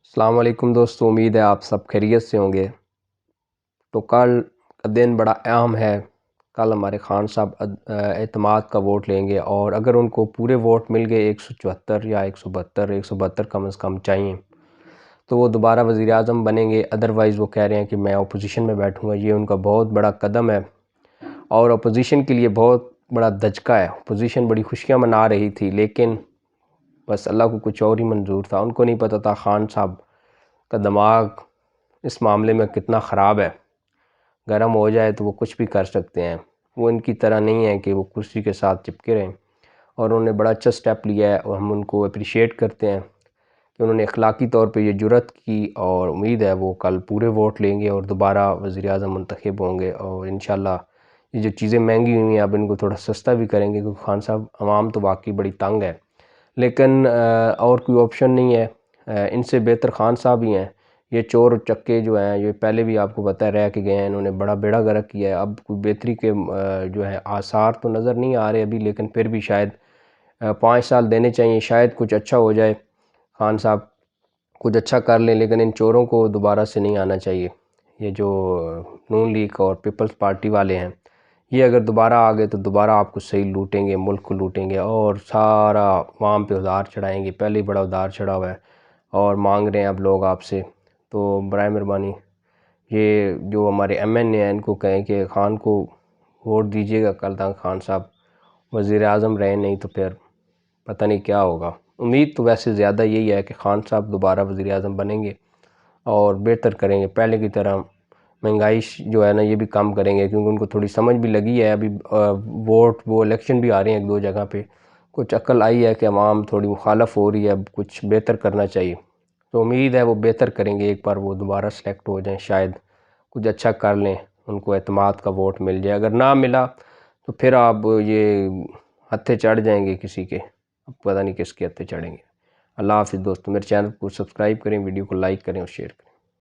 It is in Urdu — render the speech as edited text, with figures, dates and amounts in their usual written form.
السلام علیکم دوستو، امید ہے آپ سب خیریت سے ہوں گے۔ تو کل کا دن بڑا اہم ہے۔ کل ہمارے خان صاحب اعتماد کا ووٹ لیں گے، اور اگر ان کو پورے ووٹ مل گئے 174 یا 172 کم از کم چاہیے، تو وہ دوبارہ وزیر اعظم بنیں گے۔ ادروائز وہ کہہ رہے ہیں کہ میں اپوزیشن میں بیٹھوں گا۔ یہ ان کا بہت بڑا قدم ہے اور اپوزیشن کے لیے بہت بڑا دھچکا ہے۔ اپوزیشن بڑی خوشیاں منا رہی تھی، لیکن بس اللہ کو کچھ اور ہی منظور تھا۔ ان کو نہیں پتہ تھا خان صاحب کا دماغ اس معاملے میں کتنا خراب ہے۔ گرم ہو جائے تو وہ کچھ بھی کر سکتے ہیں۔ وہ ان کی طرح نہیں ہے کہ وہ کرسی کے ساتھ چپکے رہیں، اور انہوں نے بڑا اچھا سٹیپ لیا ہے اور ہم ان کو اپریشیٹ کرتے ہیں کہ انہوں نے اخلاقی طور پہ یہ جرأت کی، اور امید ہے وہ کل پورے ووٹ لیں گے اور دوبارہ وزیر اعظم منتخب ہوں گے۔ اور انشاءاللہ یہ جو چیزیں مہنگی ہوئی ہیں اب ان کو تھوڑا سستا بھی کریں گے، کیونکہ خان صاحب عوام تو واقعی بڑی تنگ ہے، لیکن اور کوئی آپشن نہیں ہے۔ ان سے بہتر خان صاحب ہی ہیں۔ یہ چور چکے جو ہیں، یہ پہلے بھی آپ کو پتہ ہے رہ کے گئے ہیں، انہوں نے بڑا بیڑا غرق کیا ہے۔ اب کوئی بہتری کے جو ہے آثار تو نظر نہیں آ رہے ابھی، لیکن پھر بھی شاید 5 سال دینے چاہیے، شاید کچھ اچھا ہو جائے، خان صاحب کچھ اچھا کر لیں۔ لیکن ان چوروں کو دوبارہ سے نہیں آنا چاہیے۔ یہ جو نون لیگ اور پیپلز پارٹی والے ہیں، یہ اگر دوبارہ آ گئے تو دوبارہ آپ کو صحیح لوٹیں گے، ملک کو لوٹیں گے اور سارا عوام پہ ادھار چڑھائیں گے۔ پہلے ہی بڑا ادھار چڑھا ہوا ہے اور مانگ رہے ہیں اب لوگ آپ سے۔ تو برائے مہربانی یہ جو ہمارے ایم این اے ہیں ان کو کہیں کہ خان کو ووٹ دیجیے گا کل تک خان صاحب وزیر اعظم رہے، نہیں تو پھر پتہ نہیں کیا ہوگا۔ امید تو ویسے زیادہ یہی ہے کہ خان صاحب دوبارہ وزیر اعظم بنیں گے اور بہتر کریں گے، پہلے کی طرح مہنگائی جو ہے نا یہ بھی کم کریں گے، کیونکہ ان کو تھوڑی سمجھ بھی لگی ہے۔ ابھی ووٹ وہ الیکشن بھی آ رہے ہیں 1-2 جگہ پہ، کچھ عقل آئی ہے کہ عوام تھوڑی مخالف ہو رہی ہے، اب کچھ بہتر کرنا چاہیے۔ تو امید ہے وہ بہتر کریں گے، ایک بار وہ دوبارہ سلیکٹ ہو جائیں، شاید کچھ اچھا کر لیں، ان کو اعتماد کا ووٹ مل جائے۔ اگر نہ ملا تو پھر آپ یہ ہتھے چڑھ جائیں گے کسی کے، اب پتہ نہیں کس کے ہتھے چڑھیں گے۔ اللہ حافظ دوستو، میرے چینل کو سبسکرائب کریں، ویڈیو کو لائک کریں اور شیئر کریں۔